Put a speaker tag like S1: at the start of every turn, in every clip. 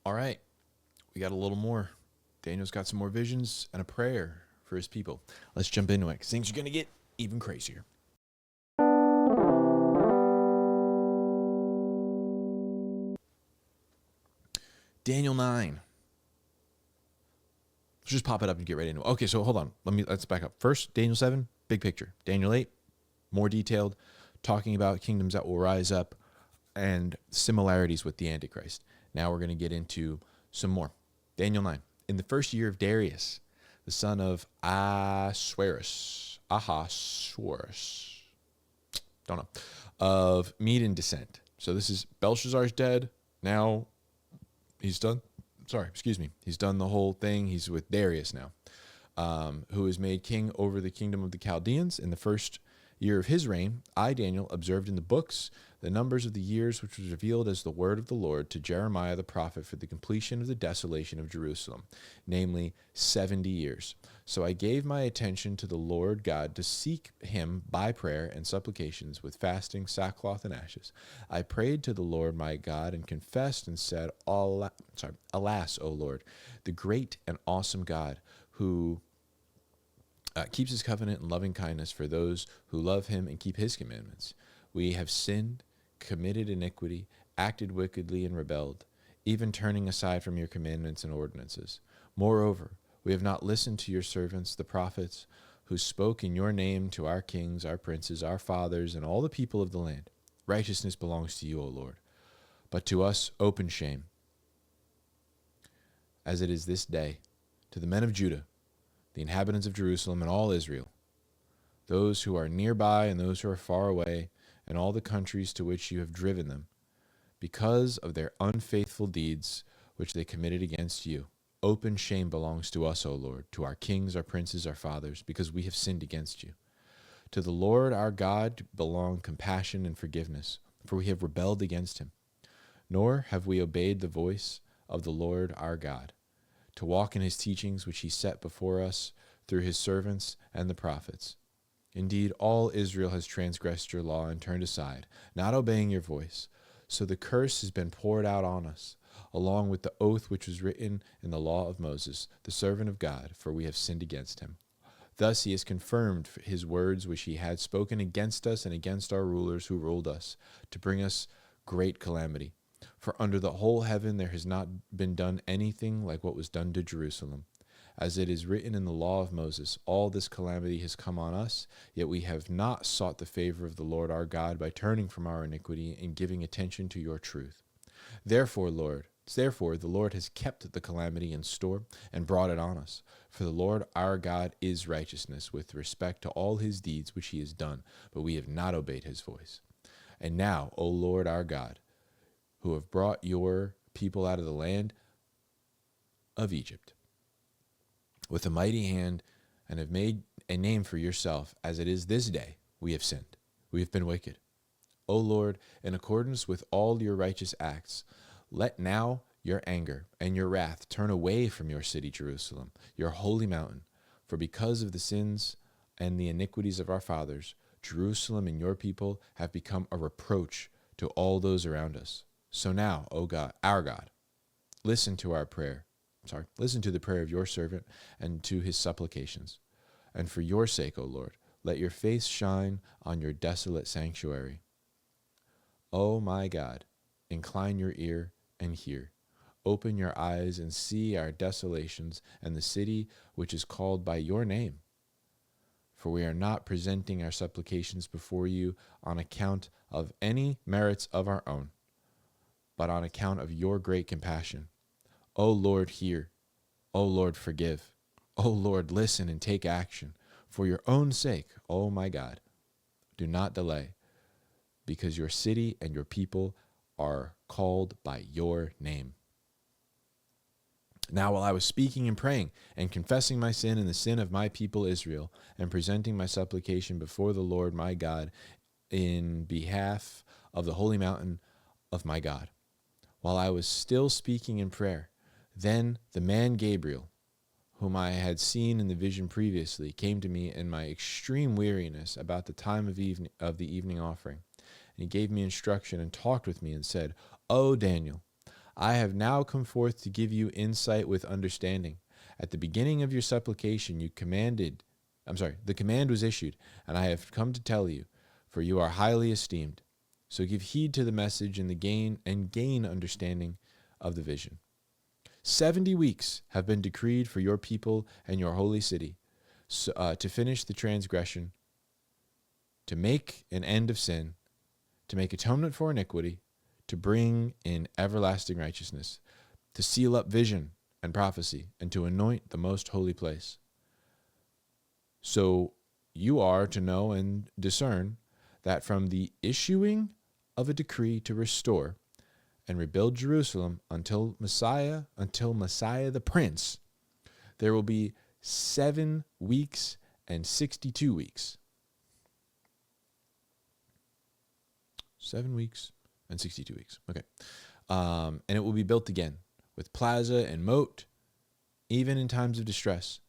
S1: All right, we got a little more. Daniel's got some more visions and a prayer for his people. Let's jump into it because things are going to get even crazier. Daniel 9. Let's just pop it up and get right into it. Okay, so hold on. Let's back up. First, Daniel 7, big picture. Daniel 8, more detailed, talking about kingdoms that will rise up and similarities with the Antichrist. Now we're going to get into some more. Daniel 9. In the first year of Darius, the son of Ahasuerus, don't know, of Median descent. So this is Belshazzar's dead. Now he's done. He's done the whole thing. He's with Darius now, who is made king over the kingdom of the Chaldeans. In the first year of his reign, I, Daniel, observed in the books the numbers of the years which was revealed as the word of the Lord to Jeremiah the prophet for the completion of the desolation of Jerusalem, namely 70 years. So I gave my attention to the Lord God to seek him by prayer and supplications with fasting, sackcloth, and ashes. I prayed to the Lord my God and confessed and said, Alas, O Lord, the great and awesome God who keeps his covenant and loving kindness for those who love him and keep his commandments. We have sinned, committed iniquity, acted wickedly, and rebelled, even turning aside from your commandments and ordinances. Moreover, we have not listened to your servants, the prophets, who spoke in your name to our kings, our princes, our fathers, and all the people of the land. Righteousness belongs to you, O Lord. But to us, open shame, as it is this day, to the men of Judah, the inhabitants of Jerusalem and all Israel, those who are nearby and those who are far away, and all the countries to which you have driven them, because of their unfaithful deeds which they committed against you. Open shame belongs to us, O Lord, to our kings, our princes, our fathers, because we have sinned against you. To the Lord our God belong compassion and forgiveness, for we have rebelled against him. Nor have we obeyed the voice of the Lord our God, to walk in his teachings which he set before us through his servants and the prophets. Indeed, all Israel has transgressed your law and turned aside, not obeying your voice. So the curse has been poured out on us, along with the oath which was written in the law of Moses, the servant of God, for we have sinned against him. Thus he has confirmed his words which he had spoken against us and against our rulers who ruled us, to bring us great calamity. For under the whole heaven there has not been done anything like what was done to Jerusalem. As it is written in the law of Moses, all this calamity has come on us, yet we have not sought the favor of the Lord our God by turning from our iniquity and giving attention to your truth. Therefore, the Lord has kept the calamity in store and brought it on us. For the Lord our God is righteousness with respect to all his deeds which he has done, but we have not obeyed his voice. And now, O Lord our God, who have brought your people out of the land of Egypt with a mighty hand, and have made a name for yourself, as it is this day, we have sinned. We have been wicked. O Lord, in accordance with all your righteous acts, let now your anger and your wrath turn away from your city, Jerusalem, your holy mountain. For because of the sins and the iniquities of our fathers, Jerusalem and your people have become a reproach to all those around us. So now, O God, our God, listen to our prayer. Listen to the prayer of your servant and to his supplications. And for your sake, O Lord, let your face shine on your desolate sanctuary. O my God, incline your ear and hear. Open your eyes and see our desolations and the city which is called by your name. For we are not presenting our supplications before you on account of any merits of our own, but on account of your great compassion. O Lord, hear. O Lord, forgive. O Lord, listen and take action. For your own sake, O my God, do not delay, because your city and your people are called by your name. Now while I was speaking and praying and confessing my sin and the sin of my people Israel, and presenting my supplication before the Lord my God in behalf of the holy mountain of my God, while I was still speaking in prayer, then the man Gabriel, whom I had seen in the vision previously, came to me in my extreme weariness about the time of the evening offering. And he gave me instruction and talked with me and said, O Daniel, I have now come forth to give you insight with understanding. At the beginning of your supplication, the command was issued, and I have come to tell you, for you are highly esteemed. So give heed to the message and gain understanding of the vision. 70 weeks have been decreed for your people and your holy city, to finish the transgression, to make an end of sin, to make atonement for iniquity, to bring in everlasting righteousness, to seal up vision and prophecy, and to anoint the most holy place. So you are to know and discern that from the issuing of a decree to restore and rebuild Jerusalem until Messiah the Prince, there will be 7 weeks and 62 weeks. 7 weeks and 62 weeks. Okay. And it will be built again with plaza and moat, even in times of distress.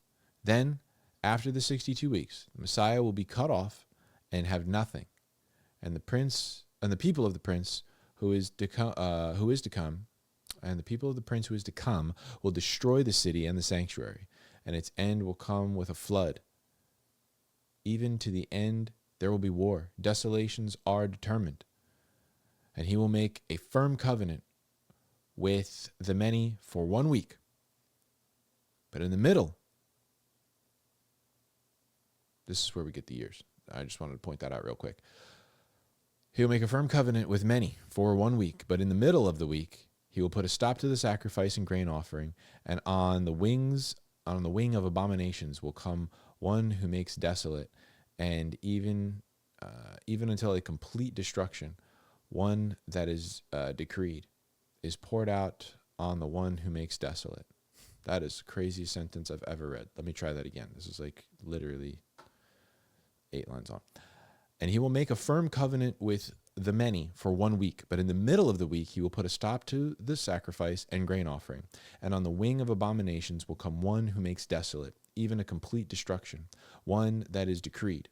S1: Then, after the 62 weeks, the Messiah will be cut off and have nothing. And the prince and the people of the prince who is to come, and the people of the prince who is to come will destroy the city and the sanctuary, and its end will come with a flood. Even to the end, there will be war. Desolations are determined. And he will make a firm covenant with the many for 1 week. But in the middle, this is where we get the years. I just wanted to point that out real quick. He will make a firm covenant with many for 1 week, but in the middle of the week, he will put a stop to the sacrifice and grain offering, and on the wing of abominations will come one who makes desolate, and even until a complete destruction, one that is decreed, is poured out on the one who makes desolate. That is the craziest sentence I've ever read. Let me try that again. This is like literally 8 lines on. And he will make a firm covenant with the many for 1 week, but in the middle of the week he will put a stop to the sacrifice and grain offering. And on the wing of abominations will come one who makes desolate, even a complete destruction, one that is decreed,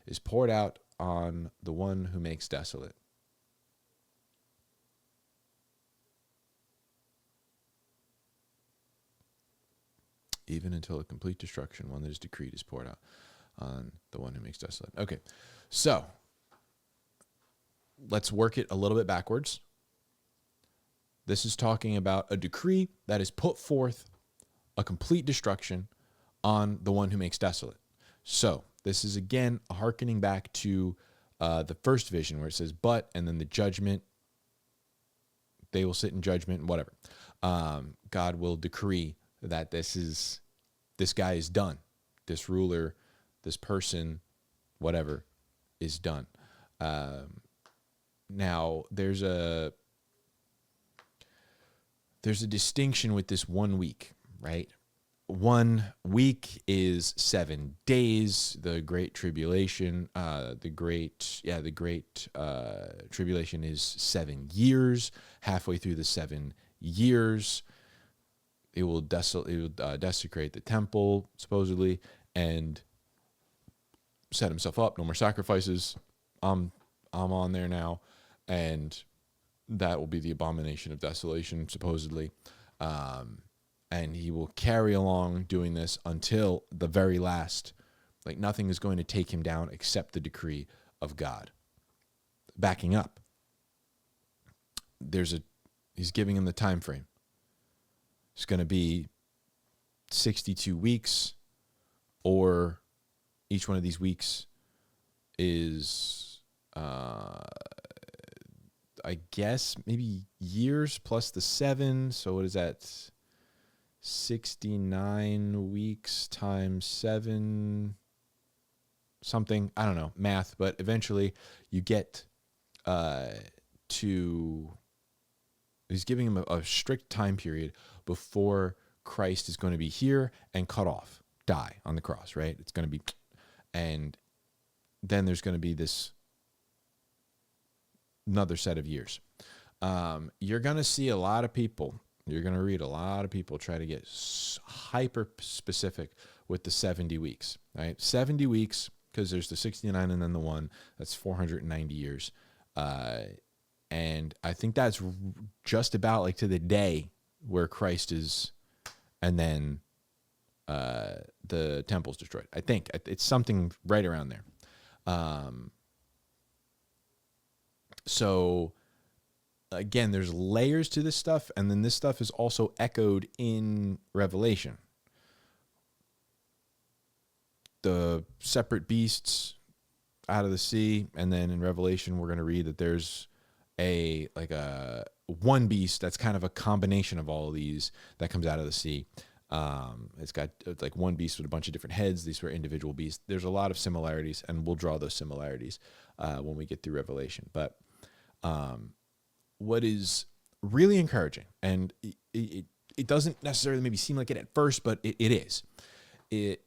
S1: is poured out on the one who makes desolate. Even until a complete destruction, one that is decreed is poured out on the one who makes desolate. Okay, so let's work it a little bit backwards. This is talking about a decree that is put forth a complete destruction on the one who makes desolate. So this is again hearkening back to the first vision where it says, but, and then the judgment, they will sit in judgment, whatever. God will decree that this guy is done. This ruler, this person, whatever, is done. Now, there's a distinction with this 1 week, right? 1 week is 7 days. The Great Tribulation, the Great Tribulation is 7 years. Halfway through the 7 years, it will desecrate the temple, supposedly, and set himself up. No more sacrifices. I'm on there now, and that will be the abomination of desolation, supposedly. And he will carry along doing this until the very last. Like nothing is going to take him down except the decree of God. Backing up, he's giving him the time frame. It's going to be 62 weeks, or each one of these weeks is, I guess, maybe years plus the 7. So what is that? 69 weeks times 7 something. I don't know, math, but eventually you get to... He's giving him a strict time period before Christ is going to be here and cut off, die on the cross, right? It's going to be, and then there's going to be this another set of years. You're going to see a lot of people, you're going to read a lot of people try to get hyper specific with the 70 weeks, right? 70 weeks, because there's the 69 and then the 1, that's 490 years. And I think that's just about like to the day where Christ is, and then the temple's destroyed. I think it's something right around there. So again, there's layers to this stuff, and then this stuff is also echoed in Revelation. The separate beasts out of the sea, and then in Revelation we're going to read that there's a one beast that's kind of a combination of all of these that comes out of the sea. It's got like one beast with a bunch of different heads. These were individual beasts. There's a lot of similarities, and we'll draw those similarities when we get through Revelation. But what is really encouraging, and it doesn't necessarily maybe seem like it at first, but it is. It's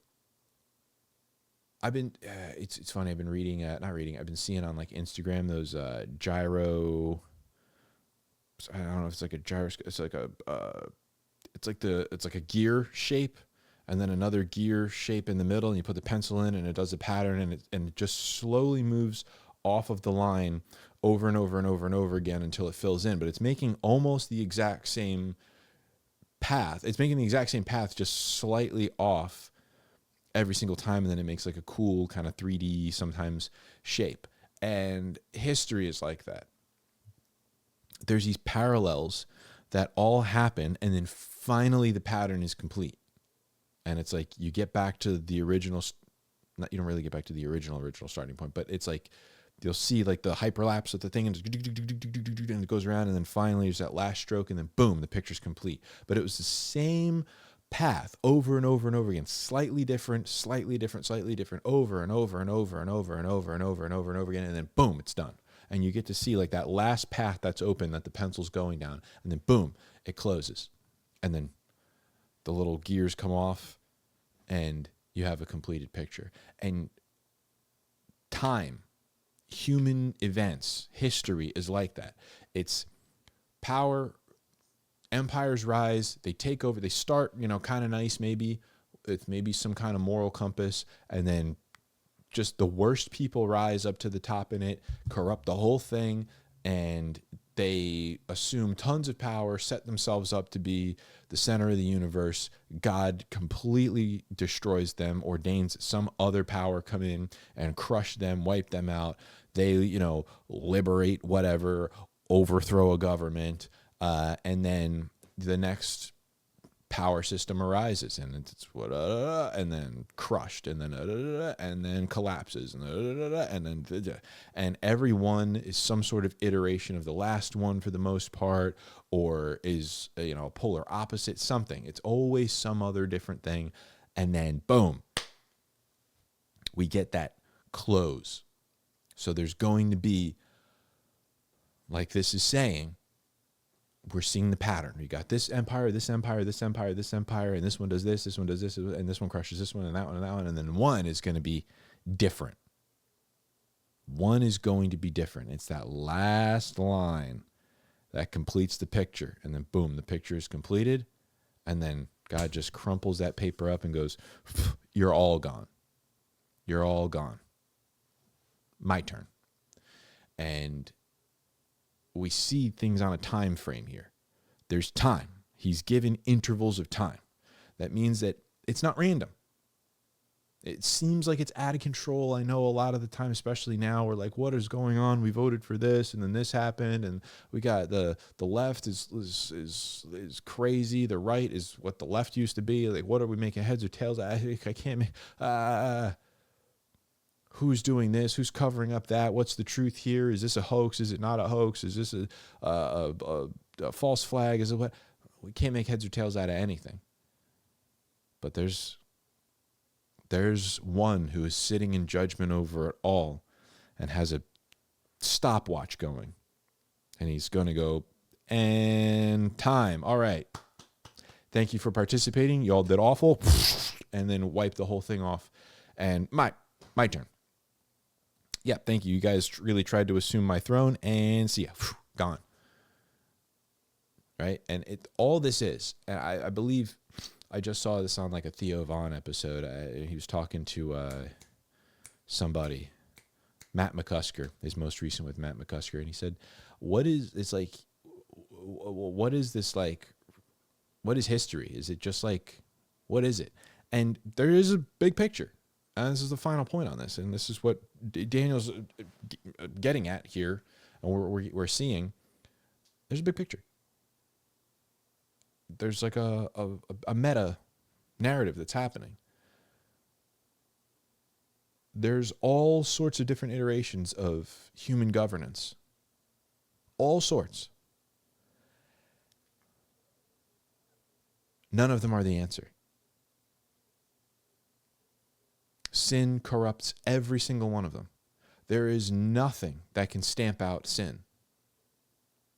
S1: funny. I've been reading, I've been seeing on like Instagram those gyro. I don't know if it's like a gyro. It's like a gear shape, and then another gear shape in the middle, and you put the pencil in, and it does a pattern, and it just slowly moves off of the line over and over and over and over again until it fills in. But it's making almost the exact same path. It's making the exact same path, just slightly off every single time, and then it makes like a cool kind of 3D sometimes shape. And history is like that. There's these parallels that all happen, and then finally the pattern is complete. And it's like you get back to the original, you don't really get back to the original starting point, but it's like you'll see like the hyperlapse of the thing, and it goes around, and then finally there's that last stroke, and then boom, the picture's complete. But it was the same path over and over and over again, slightly different, over and over and over and over and over and over and over and over again, and then boom, it's done. And you get to see like that last path that's open that the pencil's going down, and then boom, it closes. And then the little gears come off, and you have a completed picture. And time, human events, history is like that. It's power, empires rise, they take over, they start, kind of nice, maybe with maybe some kind of moral compass, and then just the worst people rise up to the top in it, corrupt the whole thing, and they assume tons of power, set themselves up to be the center of the universe. God completely destroys them, ordains some other power come in and crush them, wipe them out. They, liberate whatever, overthrow a government, and then the next power system arises, and it's and then crushed, and then collapses, and every one is some sort of iteration of the last one for the most part, or is polar opposite something. It's always some other different thing, and then boom, we get that close. So there's going to be, like this is saying, we're seeing the pattern. We got this empire, this empire, this empire, this empire, and this one does this one does this, and this one crushes this one, and that one, and that one, and then one is going to be different. One is going to be different. It's that last line that completes the picture, and then boom, the picture is completed, and then God just crumples that paper up and goes, "You're all gone. You're all gone. My turn." And we see things on a time frame here. There's time. He's given intervals of time. That means that it's not random. It seems like it's out of control. I know a lot of the time, especially now, we're like, what is going on? We voted for this, and then this happened, and we got the left is crazy. The right is what the left used to be. Like, what are we making, heads or tails? I can't make. Who's doing this? Who's covering up that? What's the truth here? Is this a hoax? Is it not a hoax? Is this a false flag? Is it what? We can't make heads or tails out of anything. But there's one who is sitting in judgment over it all and has a stopwatch going. And he's going to go, and time. All right. Thank you for participating. Y'all did awful. And then wipe the whole thing off. And my turn. Yeah, thank you. You guys really tried to assume my throne, and see ya. Gone. Right? And all this is, and I believe I just saw this on like a Theo Von episode. He was talking to somebody. Matt McCusker, his most recent with Matt McCusker, and he said, what is this like? What is history? Is it just like, what is it? And there is a big picture. And this is the final point on this. And this is what Daniel's getting at here. And we're seeing there's a big picture. There's like a meta narrative that's happening. There's all sorts of different iterations of human governance. All sorts. None of them are the answer. Sin corrupts every single one of them. There is nothing that can stamp out sin.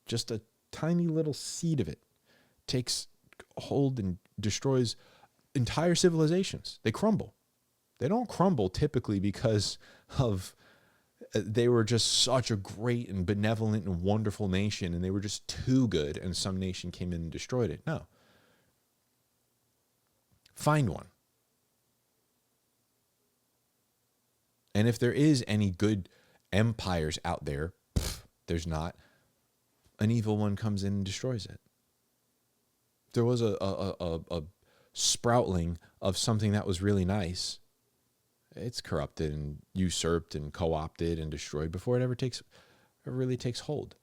S1: Just a tiny little seed of it takes hold and destroys entire civilizations. They crumble. They don't crumble typically because of they were just such a great and benevolent and wonderful nation and they were just too good and some nation came in and destroyed it. No. Find one. And if there is any good empires out there, there's not. An evil one comes in and destroys it. There was a sproutling of something that was really nice. It's corrupted and usurped and co-opted and destroyed before it really takes hold.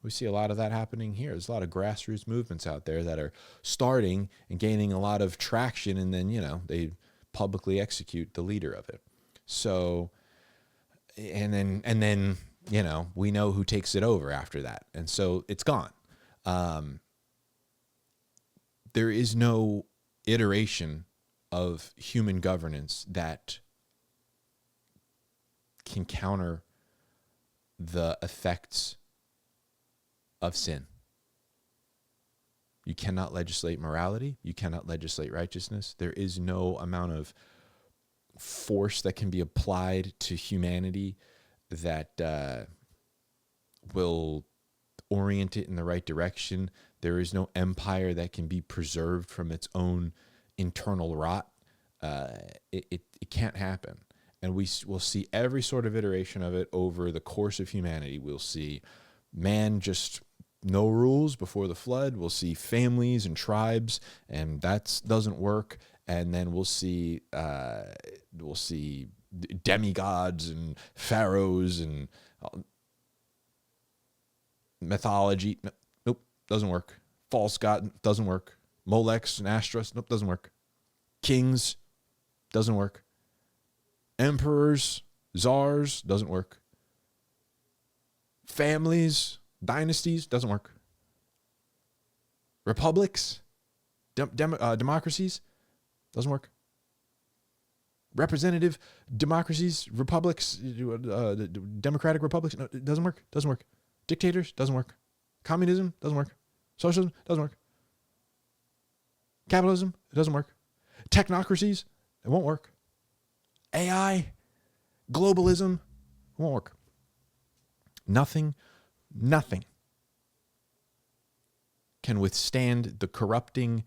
S1: We see a lot of that happening here. There's a lot of grassroots movements out there that are starting and gaining a lot of traction, and then, they publicly execute the leader of it. So, and then, we know who takes it over after that. And so it's gone. There is no iteration of human governance that can counter the effects of sin. You cannot legislate morality. You cannot legislate righteousness. There is no amount of force that can be applied to humanity that will orient it in the right direction. There is no empire that can be preserved from its own internal rot. It can't happen. And we will see every sort of iteration of it over the course of humanity. We'll see man just no rules before the flood. We'll see families and tribes, and that doesn't work. And then we'll see demigods and pharaohs and mythology. Nope, doesn't work. False god, doesn't work. Molechs and Astros, nope, doesn't work. Kings, doesn't work. Emperors, czars, doesn't work. Families, dynasties, doesn't work. Republics, democracies, doesn't work. Representative democracies, republics, democratic republics, no, it doesn't work. Doesn't work. Dictators, doesn't work. Communism, doesn't work. Socialism, doesn't work. Capitalism, it doesn't work. Technocracies, it won't work. AI, globalism, it won't work. Nothing can withstand the corrupting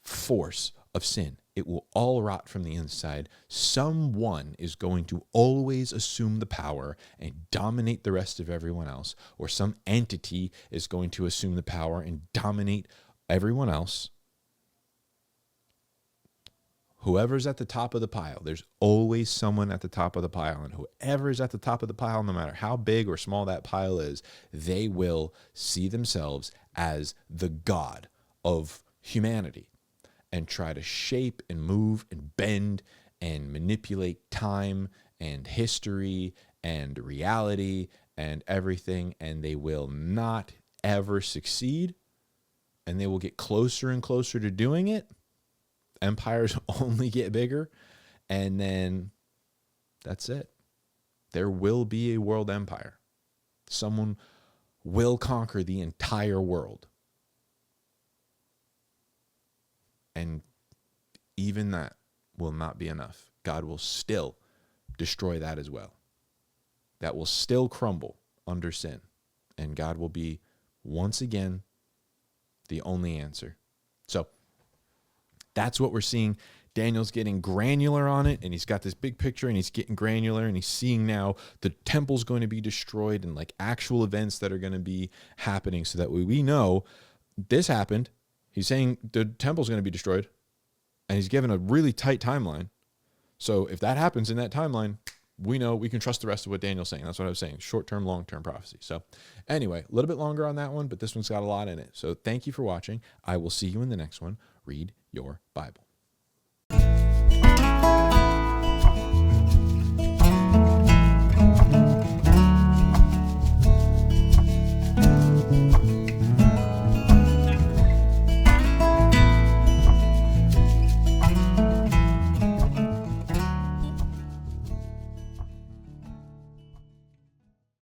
S1: force of sin. It will all rot from the inside. Someone is going to always assume the power and dominate the rest of everyone else, or some entity is going to assume the power and dominate everyone else. Whoever's at the top of the pile, there's always someone at the top of the pile, and whoever is at the top of the pile, no matter how big or small that pile is, they will see themselves as the god of humanity and try to shape and move and bend and manipulate time and history and reality and everything, and they will not ever succeed, and they will get closer and closer to doing it. Empires only get bigger, and then that's it. There will be a world empire. Someone will conquer the entire world. And even that will not be enough. God will still destroy that as well. That will still crumble under sin. And God will be, once again, the only answer. So, that's what we're seeing Daniel's getting granular on it, and he's got this big picture, and he's getting granular, and he's seeing now the temple's going to be destroyed and like actual events that are going to be happening, so that we know this happened. He's saying the temple's going to be destroyed, and he's given a really tight timeline. So if that happens in that timeline, we know we can trust the rest of what Daniel's saying. That's what I was saying. Short-term, long-term prophecy. So anyway, a little bit longer on that one, but this one's got a lot in it. So thank you for watching. I will see you in the next one. Read your Bible.